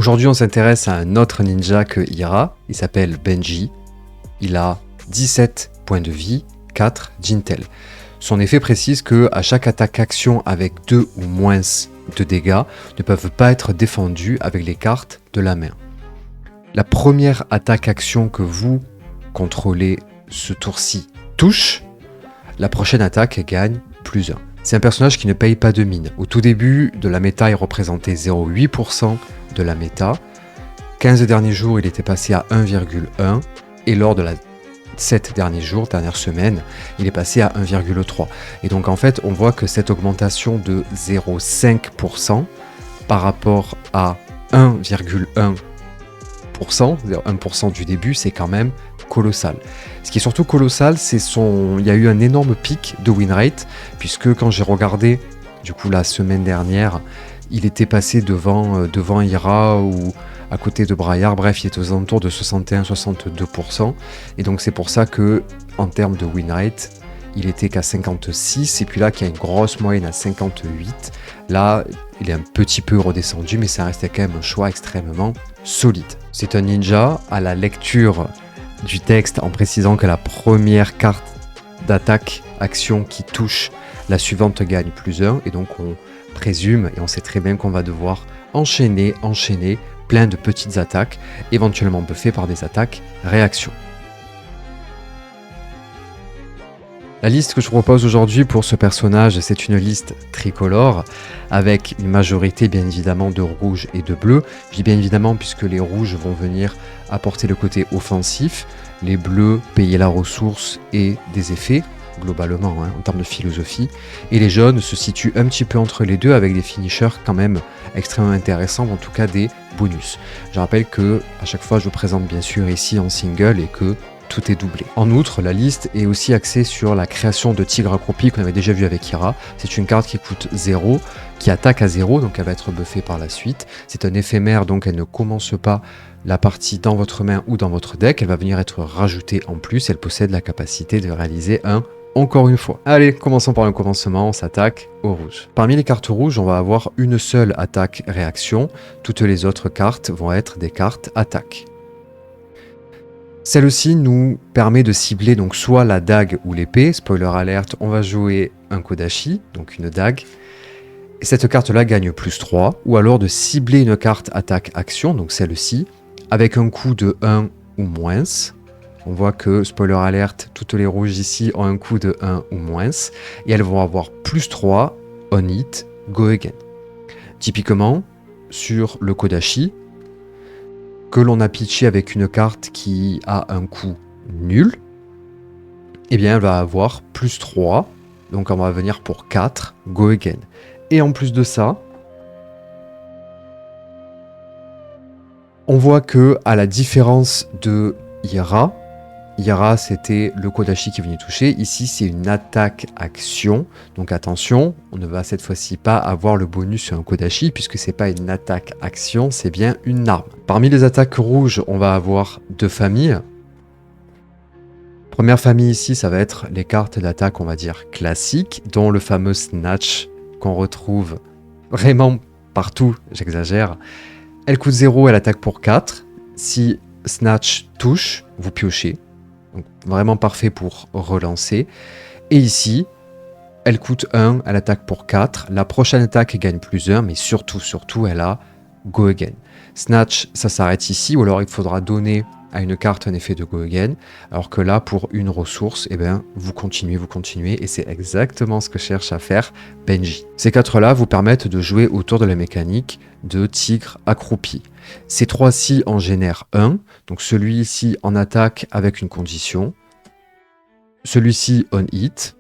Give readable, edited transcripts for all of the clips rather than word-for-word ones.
Aujourd'hui, on s'intéresse à un autre ninja que Ira, il s'appelle Benji. Il a 17 points de vie, 4 d'Intel. Son effet précise que à chaque attaque-action avec 2 ou moins de dégâts ne peuvent pas être défendus avec les cartes de la main. La première attaque-action que vous contrôlez ce tour-ci touche, la prochaine attaque gagne +1. C'est un personnage qui ne paye pas de mine. Au tout début de la méta, il représentait 0,8% de la méta. 15 derniers jours, il était passé à 1,1 et lors de la 7 derniers jours, dernière semaine, il est passé à 1,3. Et donc en fait, on voit que cette augmentation de 0,5% par rapport à 1,1%, 1% du début, c'est quand même colossal. Ce qui est surtout colossal, c'est il y a eu un énorme pic de win rate, puisque quand j'ai regardé, du coup la semaine dernière, il était passé devant Ira ou à côté de Braillard, bref, il était aux alentours de 61-62%, et donc c'est pour ça que, en termes de win rate, il était qu'à 56, et puis là, qu'il y a une grosse moyenne à 58, là, il est un petit peu redescendu, mais ça restait quand même un choix extrêmement solide. C'est un ninja à la lecture du texte en précisant que la première carte d'attaque action qui touche, la suivante gagne +1, et donc on présume, et on sait très bien qu'on va devoir enchaîner plein de petites attaques, éventuellement buffées par des attaques réaction. La liste que je propose aujourd'hui pour ce personnage, c'est une liste tricolore, avec une majorité bien évidemment de rouge et de bleu. Je dis bien évidemment puisque les rouges vont venir apporter le côté offensif, les bleus payer la ressource et des effets, globalement en termes de philosophie, et les jaunes se situent un petit peu entre les deux avec des finishers quand même extrêmement intéressants, en tout cas des bonus. Je rappelle que à chaque fois je vous présente bien sûr ici en single et que tout est doublé. En outre, la liste est aussi axée sur la création de tigre accroupi qu'on avait déjà vu avec Ira. C'est une carte qui coûte 0, qui attaque à 0, donc elle va être buffée par la suite. C'est un éphémère, donc elle ne commence pas la partie dans votre main ou dans votre deck. Elle va venir être rajoutée en plus. Elle possède la capacité de réaliser un encore une fois. Allez, commençons par le commencement, on s'attaque au rouge. Parmi les cartes rouges, on va avoir une seule attaque-réaction. Toutes les autres cartes vont être des cartes attaque. Celle-ci nous permet de cibler donc soit la dague ou l'épée. Spoiler alerte, on va jouer un Kodachi, donc une dague. Et cette carte-là gagne +3. Ou alors de cibler une carte attaque-action, donc celle-ci, avec un coût de 1 ou moins. On voit que, spoiler alerte, toutes les rouges ici ont un coût de 1 ou moins. Et elles vont avoir +3, on hit, go again. Typiquement, sur le Kodachi, que l'on a pitché avec une carte qui a un coût nul, eh bien elle va avoir +3, donc on va venir pour 4, go again. Et en plus de ça, on voit que à la différence de Ira, c'était le Kodachi qui venait toucher. Ici, c'est une attaque-action. Donc attention, on ne va cette fois-ci pas avoir le bonus sur un Kodachi, puisque c'est pas une attaque-action, c'est bien une arme. Parmi les attaques rouges, on va avoir deux familles. Première famille ici, ça va être les cartes d'attaque, on va dire, classiques, dont le fameux Snatch, qu'on retrouve vraiment partout, j'exagère. Elle coûte 0, elle attaque pour 4. Si Snatch touche, vous piochez. Donc, vraiment parfait pour relancer. Et ici, elle coûte 1, elle attaque pour 4. La prochaine attaque gagne +1, mais surtout, elle a go again. Snatch, ça s'arrête ici, ou alors il faudra donner à une carte un effet de go again. Alors que là, pour une ressource, eh bien, vous continuez, et c'est exactement ce que cherche à faire Benji. Ces 4-là vous permettent de jouer autour de la mécanique de tigre accroupi. Ces 3-ci en génèrent 1, donc celui-ci en attaque avec une condition, celui-ci on hit.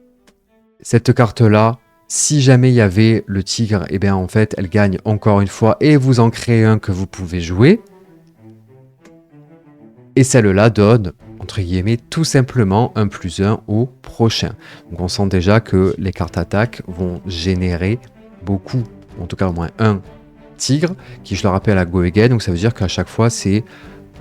Cette carte-là, si jamais il y avait le tigre, eh bien en fait elle gagne encore une fois et vous en créez un que vous pouvez jouer. Et celle-là donne, entre guillemets, tout simplement un +1 au prochain. Donc on sent déjà que les cartes attaque vont générer beaucoup, en tout cas au moins un tigre, qui je le rappelle à go again, donc ça veut dire qu'à chaque fois c'est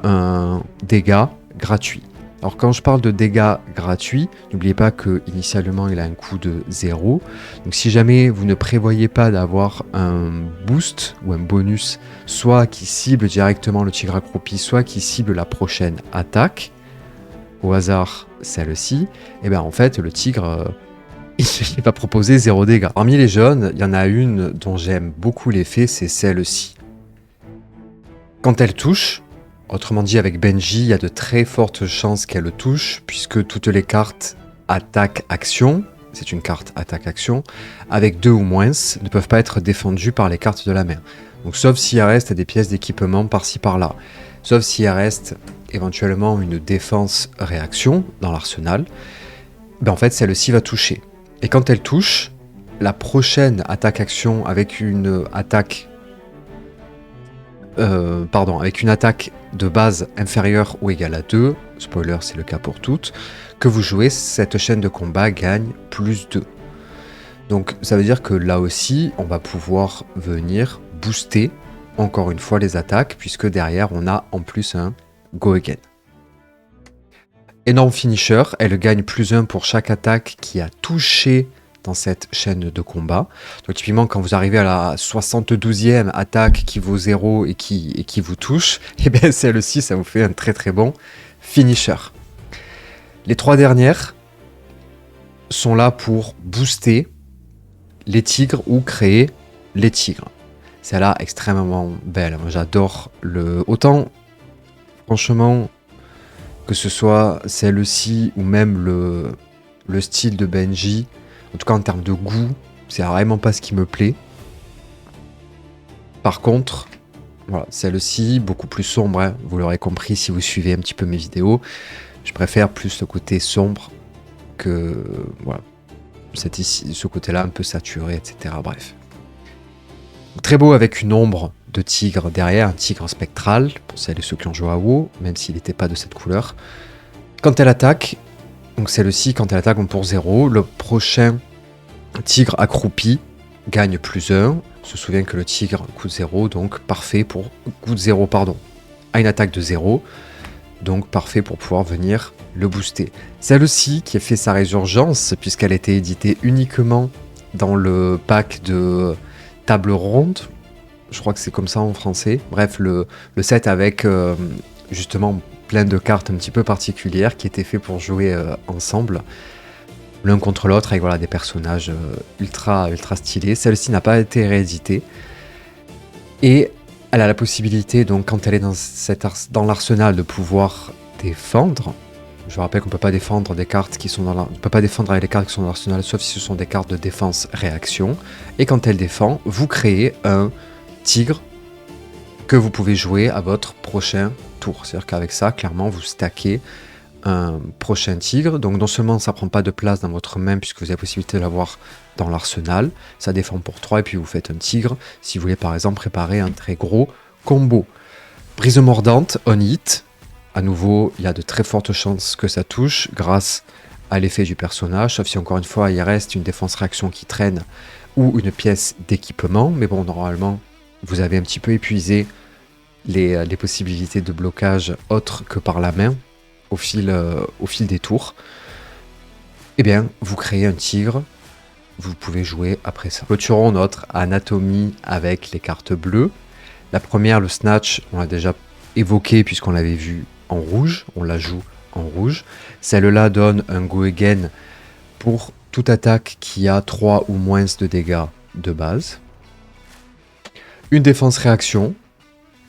un dégât gratuit. Alors quand je parle de dégâts gratuits, n'oubliez pas que initialement il a un coût de 0. Donc si jamais vous ne prévoyez pas d'avoir un boost ou un bonus, soit qui cible directement le tigre accroupi, soit qui cible la prochaine attaque, au hasard celle-ci, et bien en fait le tigre il va proposer 0 dégâts. Parmi les jaunes, il y en a une dont j'aime beaucoup l'effet, c'est celle-ci. Quand elle touche, autrement dit avec Benji, il y a de très fortes chances qu'elle touche, puisque toutes les cartes attaque-action, c'est une carte attaque-action, avec 2 ou moins, ne peuvent pas être défendues par les cartes de la main. Donc sauf s'il reste des pièces d'équipement par-ci par-là, sauf s'il reste éventuellement une défense-réaction dans l'arsenal, ben en fait celle-ci va toucher. Et quand elle touche, la prochaine attaque-action avec une attaque avec une attaque de base inférieure ou égale à 2, spoiler c'est le cas pour toutes, que vous jouez, cette chaîne de combat gagne plus 2. Donc ça veut dire que là aussi, on va pouvoir venir booster encore une fois les attaques, puisque derrière on a en plus un Go Again. Énorme finisher, elle gagne plus 1 pour chaque attaque qui a touché dans cette chaîne de combat. Donc typiquement quand vous arrivez à la 72e attaque qui vaut 0 et qui vous touche, et bien celle-ci ça vous fait un très très bon finisher. Les 3 dernières sont là pour booster les tigres ou créer les tigres. Celle-là extrêmement belle, moi j'adore autant franchement que ce soit celle-ci ou même le style de Benji. En tout cas, en termes de goût, c'est vraiment pas ce qui me plaît. Par contre, voilà, celle-ci, beaucoup plus sombre, hein, vous l'aurez compris si vous suivez un petit peu mes vidéos. Je préfère plus le côté sombre que voilà, ce côté-là un peu saturé, etc. Bref. Très beau avec une ombre de tigre derrière, un tigre spectral, pour celles et ceux qui ont joué à WoW, même s'il n'était pas de cette couleur. Quand elle attaque, donc celle-ci, quand elle attaque, on pour 0. Le prochain tigre accroupi gagne plus 1. On se souvient que le tigre coûte 0, donc parfait pour... coûte 0, pardon, à une attaque de 0. Donc parfait pour pouvoir venir le booster. Celle-ci, qui a fait sa résurgence, puisqu'elle a été éditée uniquement dans le pack de table ronde. Je crois que c'est comme ça en français. Bref, le set avec justement plein de cartes un petit peu particulières qui étaient fait pour jouer ensemble, l'un contre l'autre, avec voilà, des personnages ultra stylés. Celle-ci n'a pas été rééditée. Et elle a la possibilité, donc quand elle est dans l'arsenal, de pouvoir défendre. Je vous rappelle qu'on ne peut pas défendre des cartes qui sont dans on peut pas défendre avec les cartes qui sont dans l'arsenal, sauf si ce sont des cartes de défense-réaction. Et quand elle défend, vous créez un tigre que vous pouvez jouer à votre prochain tour. C'est-à-dire qu'avec ça, clairement, vous stackez un prochain tigre. Donc non seulement ça prend pas de place dans votre main puisque vous avez la possibilité de l'avoir dans l'arsenal, ça défend pour 3 et puis vous faites un tigre si vous voulez par exemple préparer un très gros combo. Brise mordante, on hit. À nouveau, il y a de très fortes chances que ça touche grâce à l'effet du personnage, sauf si encore une fois il reste une défense-réaction qui traîne ou une pièce d'équipement. Mais bon, normalement, vous avez un petit peu épuisé les possibilités de blocage autres que par la main au fil des tours. Eh bien, vous créez un tigre, vous pouvez jouer après ça. Clôturons notre anatomie avec les cartes bleues. La première, le snatch, on l'a déjà évoqué puisqu'on l'avait vu en rouge, on la joue en rouge. Celle-là donne un go again pour toute attaque qui a 3 ou moins de dégâts de base. Une défense réaction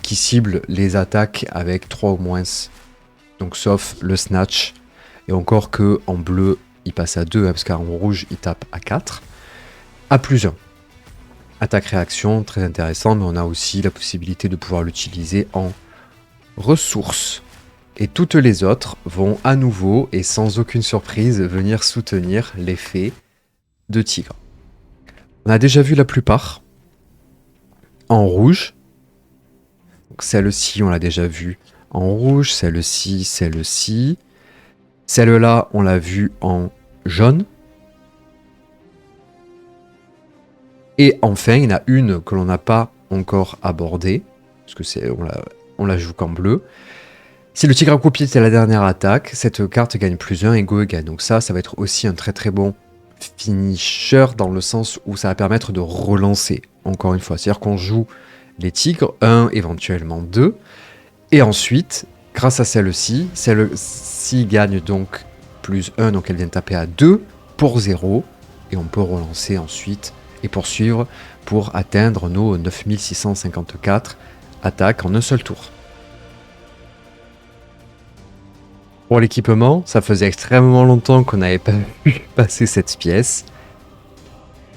qui cible les attaques avec 3 ou moins, donc sauf le snatch, et encore que en bleu il passe à 2, hein, parce qu'en rouge il tape à 4. À plus 1. Attaque réaction, très intéressant, mais on a aussi la possibilité de pouvoir l'utiliser en ressources. Et toutes les autres vont à nouveau, et sans aucune surprise, venir soutenir l'effet de tigre. On a déjà vu la plupart en rouge. Donc celle-ci, on l'a déjà vue en rouge, celle-ci, celle-ci. Celle-là, on l'a vue en jaune. Et enfin, il y en a une que l'on n'a pas encore abordée, parce que on la joue qu'en bleu. Si le tigre accroupi était la dernière attaque, cette carte gagne +1 et go again. Donc ça va être aussi un très très bon finisher dans le sens où ça va permettre de relancer, encore une fois. C'est-à-dire qu'on joue les tigres, 1, éventuellement 2, et ensuite, grâce à celle-ci gagne donc +1, donc elle vient taper à 2 pour 0, et on peut relancer ensuite et poursuivre pour atteindre nos 9654 attaques en un seul tour. Pour l'équipement, ça faisait extrêmement longtemps qu'on n'avait pas vu passer cette pièce.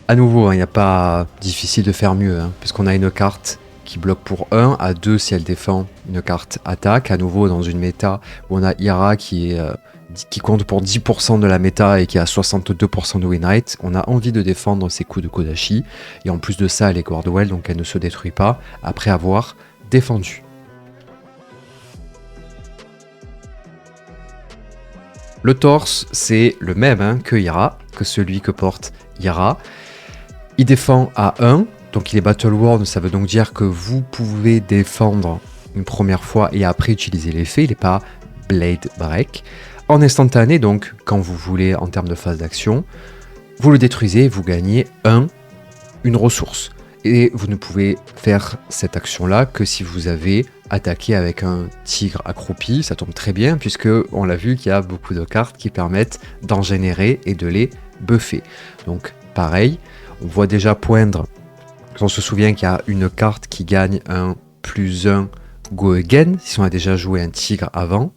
À nouveau, il n'y a pas difficile de faire mieux, puisqu'on a une carte qui bloque pour 1, à 2 si elle défend une carte attaque. À nouveau, dans une méta où on a Ira qui compte pour 10% de la méta et qui a 62% de win rate, on a envie de défendre ses coups de Kodachi. Et en plus de ça, elle est Guardwell, donc elle ne se détruit pas après avoir défendu. Le torse, c'est le même que Ira, que celui que porte Ira. Il défend à 1, donc il est Battle Worn, ça veut donc dire que vous pouvez défendre une première fois et après utiliser l'effet, il n'est pas Blade Break. En instantané, donc quand vous voulez en termes de phase d'action, vous le détruisez et vous gagnez une ressource. Et vous ne pouvez faire cette action-là que si vous avez attaqué avec un tigre accroupi. Ça tombe très bien puisque on l'a vu qu'il y a beaucoup de cartes qui permettent d'en générer et de les buffer. Donc pareil, on voit déjà poindre. On se souvient qu'il y a une carte qui gagne un +1 go again si on a déjà joué un tigre avant.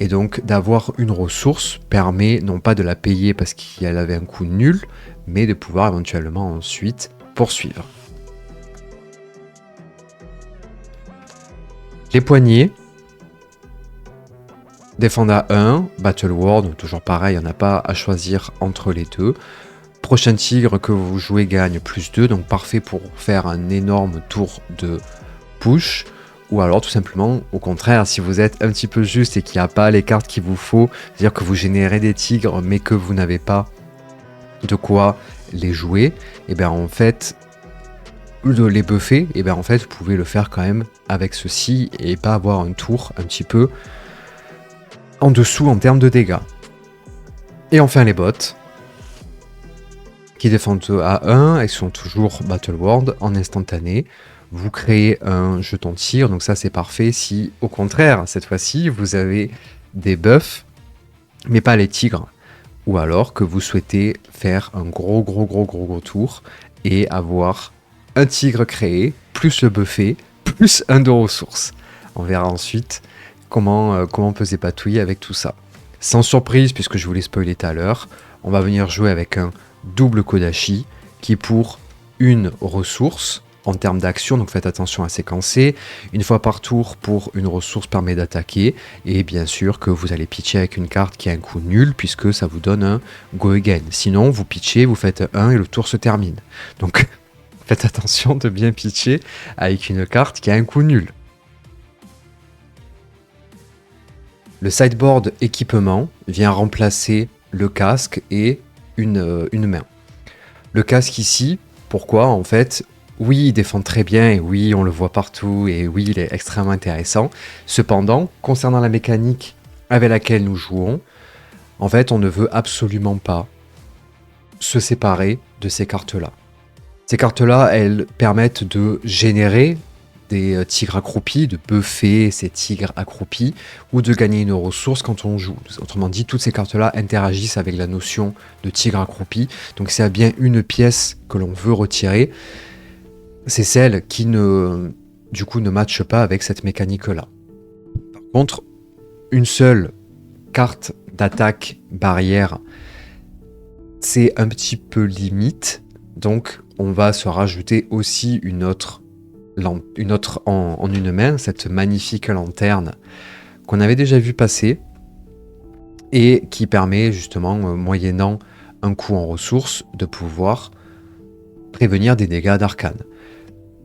Et donc d'avoir une ressource permet non pas de la payer parce qu'elle avait un coût nul, mais de pouvoir éventuellement ensuite poursuivre. Les poignets défendent à 1, Battle Worn, toujours pareil, il n'y en a pas à choisir entre les deux. Prochain tigre que vous jouez gagne +2, donc parfait pour faire un énorme tour de push. Ou alors tout simplement, au contraire, si vous êtes un petit peu juste et qu'il n'y a pas les cartes qu'il vous faut, c'est-à-dire que vous générez des tigres mais que vous n'avez pas de quoi les jouer, et bien en fait, de les buffer, et bien en fait vous pouvez le faire quand même avec ceci et pas avoir un tour un petit peu en dessous en termes de dégâts. Et enfin les bots qui défendent à 1 et sont toujours Battle World en instantané. Vous créez un jeton de tir, donc ça c'est parfait si au contraire cette fois-ci vous avez des buffs mais pas les tigres, ou alors que vous souhaitez faire un gros tour et avoir un tigre créé, plus le buffer, plus un de ressources. On verra ensuite comment on peut s'épatouiller avec tout ça. Sans surprise, puisque je vous l'ai spoilé tout à l'heure, on va venir jouer avec un double Kodachi qui pour une ressource en termes d'action, donc faites attention à séquencer. Une fois par tour pour une ressource permet d'attaquer, et bien sûr que vous allez pitcher avec une carte qui a un coût nul, puisque ça vous donne un go again. Sinon, vous pitchez, vous faites 1 et le tour se termine. Donc faites attention de bien pitcher avec une carte qui a un coût nul. Le sideboard équipement vient remplacer le casque et une main. Le casque ici, pourquoi en fait? Oui, il défend très bien, et oui, on le voit partout, et oui, il est extrêmement intéressant. Cependant, concernant la mécanique avec laquelle nous jouons, en fait, on ne veut absolument pas se séparer de ces cartes-là. Ces cartes-là, elles permettent de générer des tigres accroupis, de buffer ces tigres accroupis, ou de gagner une ressource quand on joue. Autrement dit, toutes ces cartes-là interagissent avec la notion de tigre accroupi. Donc s'il y a bien une pièce que l'on veut retirer, c'est celle qui ne matche pas avec cette mécanique-là. Par contre, une seule carte d'attaque barrière, c'est un petit peu limite. Donc on va se rajouter aussi une autre en une main, cette magnifique lanterne qu'on avait déjà vu passer et qui permet justement, moyennant un coût en ressources, de pouvoir prévenir des dégâts d'arcane.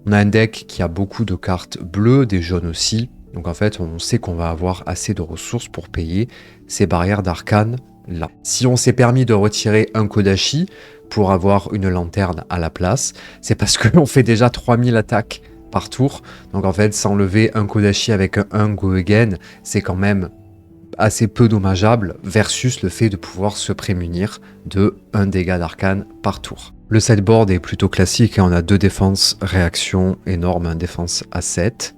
On a un deck qui a beaucoup de cartes bleues, des jaunes aussi, donc en fait on sait qu'on va avoir assez de ressources pour payer ces barrières d'arcane là. Si on s'est permis de retirer un Kodachi pour avoir une lanterne à la place, c'est parce qu'on fait déjà 3000 attaques par tour. Donc en fait, s'enlever un Kodachi avec un Go Again, c'est quand même assez peu dommageable versus le fait de pouvoir se prémunir de un dégât d'arcane par tour. Le sideboard est plutôt classique et on a 2 défenses réaction énorme, un défense à 7.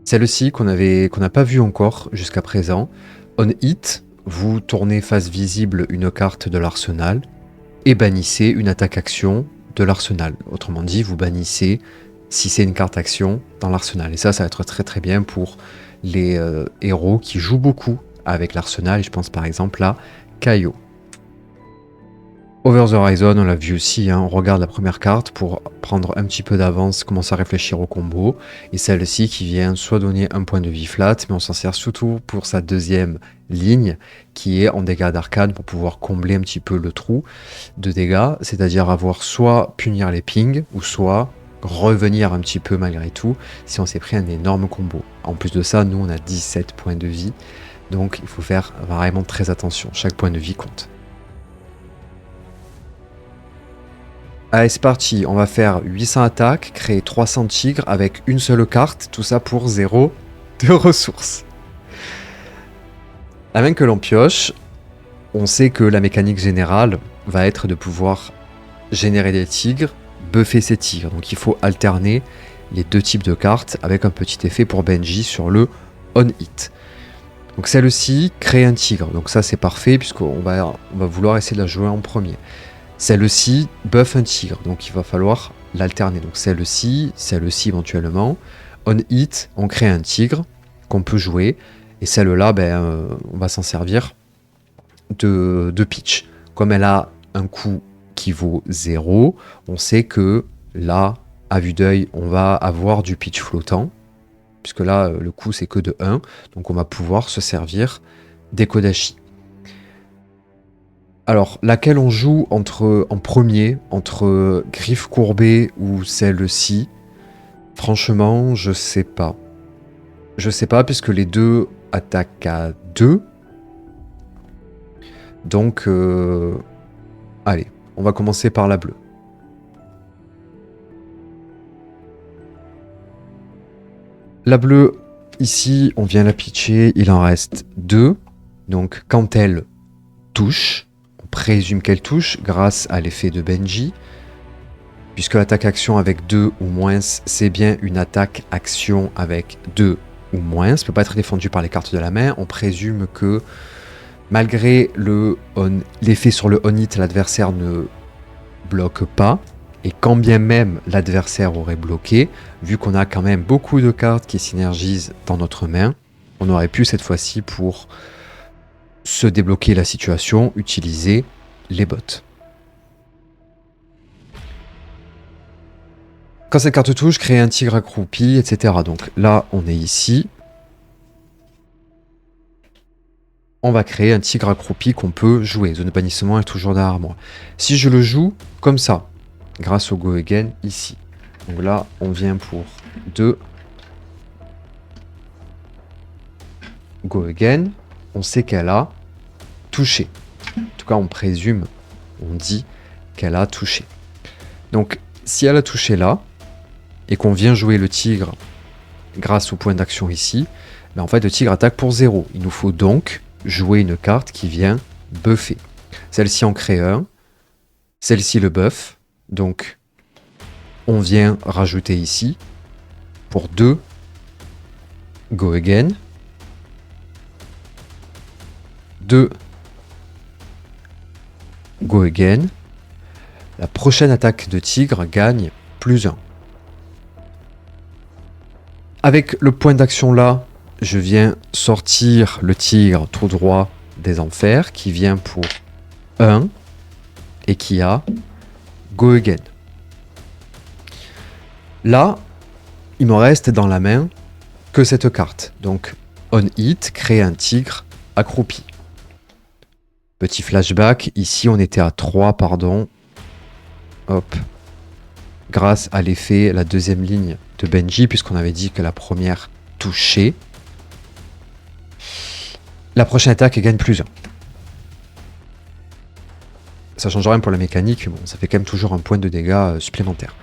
Celle-ci qu'on n'a pas vu encore jusqu'à présent. On hit, vous tournez face visible une carte de l'arsenal et bannissez une attaque action de l'arsenal. Autrement dit, vous bannissez si c'est une carte action dans l'arsenal. Et ça va être très très bien pour les héros qui jouent beaucoup avec l'arsenal. Je pense par exemple à Kaio. Over the Horizon, on l'a vu aussi, hein, on regarde la première carte pour prendre un petit peu d'avance, commencer à réfléchir au combo. Et celle-ci qui vient soit donner un point de vie flat, mais on s'en sert surtout pour sa deuxième ligne, qui est en dégâts d'arcane pour pouvoir combler un petit peu le trou de dégâts, c'est-à-dire avoir soit punir les pings, ou soit revenir un petit peu malgré tout, si on s'est pris un énorme combo. En plus de ça, nous on a 17 points de vie, donc il faut faire vraiment très attention, chaque point de vie compte. Allez, c'est parti, on va faire 800 attaques, créer 300 tigres avec une seule carte, tout ça pour 0 de ressources. La main que l'on pioche, on sait que la mécanique générale va être de pouvoir générer des tigres, buffer ces tigres. Donc il faut alterner les 2 types de cartes avec un petit effet pour Benji sur le on-hit. Donc celle-ci, créer un tigre. Donc ça c'est parfait puisqu'on va vouloir essayer de la jouer en premier. Celle-ci, buff un tigre, donc il va falloir l'alterner. Donc celle-ci éventuellement. On hit, on crée un tigre qu'on peut jouer. Et celle-là, on va s'en servir de pitch. Comme elle a un coût qui vaut 0, on sait que là, à vue d'œil, on va avoir du pitch flottant. Puisque là, le coût c'est que de 1. Donc on va pouvoir se servir des Kodachi. Alors, laquelle on joue en premier, entre Griffe Courbée ou celle-ci? Franchement, je sais pas. Je sais pas, puisque les deux attaquent à 2. Donc, allez, on va commencer par la bleue. La bleue, ici, on vient la pitcher, il en reste 2. Donc, quand elle touche, présume qu'elle touche grâce à l'effet de Benji, puisque l'attaque action avec 2 ou moins, c'est bien une attaque action avec 2 ou moins, ça ne peut pas être défendu par les cartes de la main. On présume que malgré l'effet sur le on-hit, l'adversaire ne bloque pas, et quand bien même l'adversaire aurait bloqué, vu qu'on a quand même beaucoup de cartes qui synergisent dans notre main, on aurait pu cette fois-ci, pour se débloquer la situation, utiliser les bots. Quand cette carte touche, créer un tigre accroupi, etc. Donc là, on est ici. On va créer un tigre accroupi qu'on peut jouer. Zone de bannissement est toujours derrière moi. Si je le joue comme ça, grâce au Go Again ici. Donc là, on vient pour 2 Go Again. On sait qu'elle a touché. En tout cas, on présume, on dit qu'elle a touché. Donc, si elle a touché là, et qu'on vient jouer le tigre grâce au point d'action ici, en fait, le tigre attaque pour 0. Il nous faut donc jouer une carte qui vient buffer. Celle-ci en crée un, celle-ci le buff, donc on vient rajouter ici pour 2 Go Again, 2 Go Again. La prochaine attaque de tigre gagne +1. Avec le point d'action là, je viens sortir le tigre tout droit des enfers qui vient pour 1 et qui a Go Again. Là, il me reste dans la main que cette carte. Donc, on hit, créer un tigre accroupi. Petit flashback, ici on était à 3, pardon. Hop. Grâce à l'effet, la deuxième ligne de Benji, puisqu'on avait dit que la première touchait. La prochaine attaque gagne +1. Ça change rien pour la mécanique, mais bon, ça fait quand même toujours un point de dégâts supplémentaire.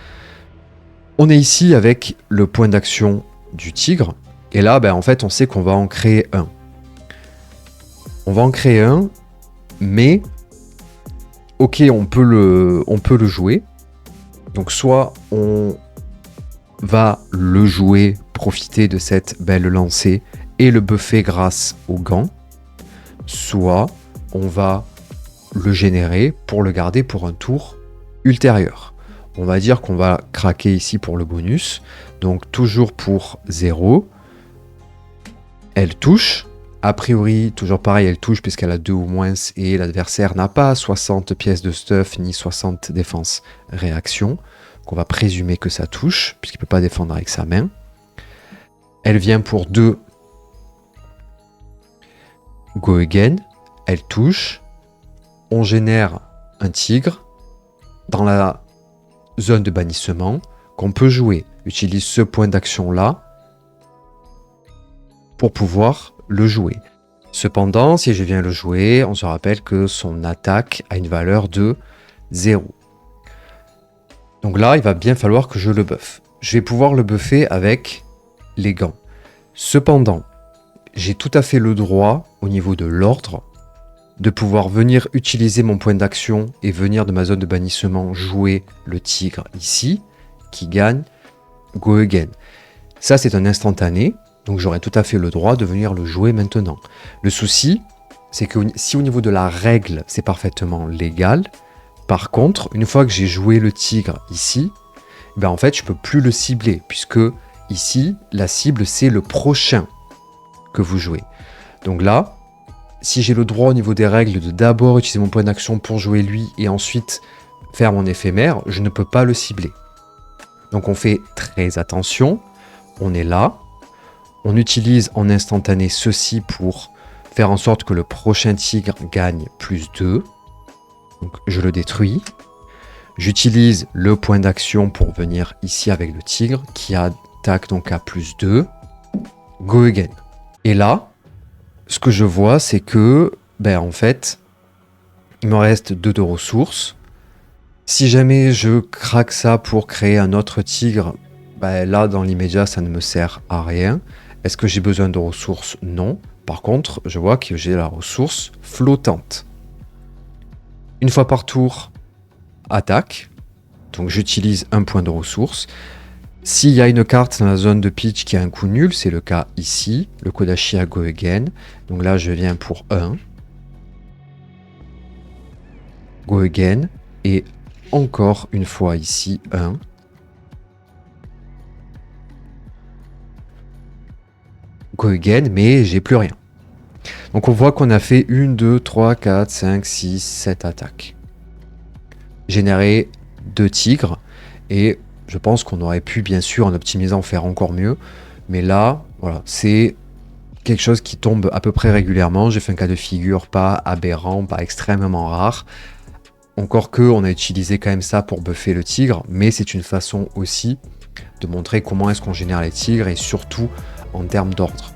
On est ici avec le point d'action du tigre. Et là, en fait, on sait qu'on va en créer un. On va en créer un, mais ok, on peut le jouer. Donc soit on va le jouer, profiter de cette belle lancée et le buffer grâce au gant, soit on va le générer pour le garder pour un tour ultérieur. On va dire qu'on va craquer ici pour le bonus, donc toujours pour 0. Elle touche, a priori toujours pareil, elle touche puisqu'elle a 2 ou moins et l'adversaire n'a pas 60 pièces de stuff ni 60 défense réaction. On va présumer que ça touche, puisqu'il ne peut pas défendre avec sa main. Elle vient pour 2. Go again. Elle touche. On génère un tigre dans la zone de bannissement qu'on peut jouer. Utilise ce point d'action-là pour pouvoir le jouer. Cependant, si je viens le jouer, on se rappelle que son attaque a une valeur de 0. Donc là, il va bien falloir que je le buffe. Je vais pouvoir le buffer avec les gants. Cependant, j'ai tout à fait le droit, au niveau de l'ordre, de pouvoir venir utiliser mon point d'action et venir de ma zone de bannissement jouer le tigre ici, qui gagne Go Again. Ça, c'est un instantané, donc j'aurai tout à fait le droit de venir le jouer maintenant. Le souci, c'est que si au niveau de la règle, c'est parfaitement légal, par contre, une fois que j'ai joué le tigre ici, en fait, je ne peux plus le cibler, puisque ici, la cible, c'est le prochain que vous jouez. Donc là, si j'ai le droit au niveau des règles de d'abord utiliser mon point d'action pour jouer lui et ensuite faire mon éphémère, je ne peux pas le cibler. Donc on fait très attention, on est là, on utilise en instantané ceci pour faire en sorte que le prochain tigre gagne plus 2. Donc je le détruis. J'utilise le point d'action pour venir ici avec le tigre qui attaque donc à plus 2. Go again. Et là, ce que je vois, c'est que, en fait, il me reste 2 de ressources. Si jamais je craque ça pour créer un autre tigre, là, dans l'immédiat, ça ne me sert à rien. Est-ce que j'ai besoin de ressources? Non. Par contre, je vois que j'ai la ressource flottante. Une fois par tour, attaque. Donc j'utilise un point de ressource. S'il y a une carte dans la zone de pitch qui a un coup nul, c'est le cas ici, le Kodachi à Go Again. Donc là, je viens pour 1. Go Again. Et encore une fois ici, 1. Go Again, mais j'ai plus rien. Donc on voit qu'on a fait 1, 2, 3, 4, 5, 6, 7 attaques. Générer 2 tigres. Et je pense qu'on aurait pu, bien sûr, en optimisant, faire encore mieux. Mais là, voilà, c'est quelque chose qui tombe à peu près régulièrement. J'ai fait un cas de figure pas aberrant, pas extrêmement rare. Encore que, on a utilisé quand même ça pour buffer le tigre. Mais c'est une façon aussi de montrer comment est-ce qu'on génère les tigres et surtout en termes d'ordre.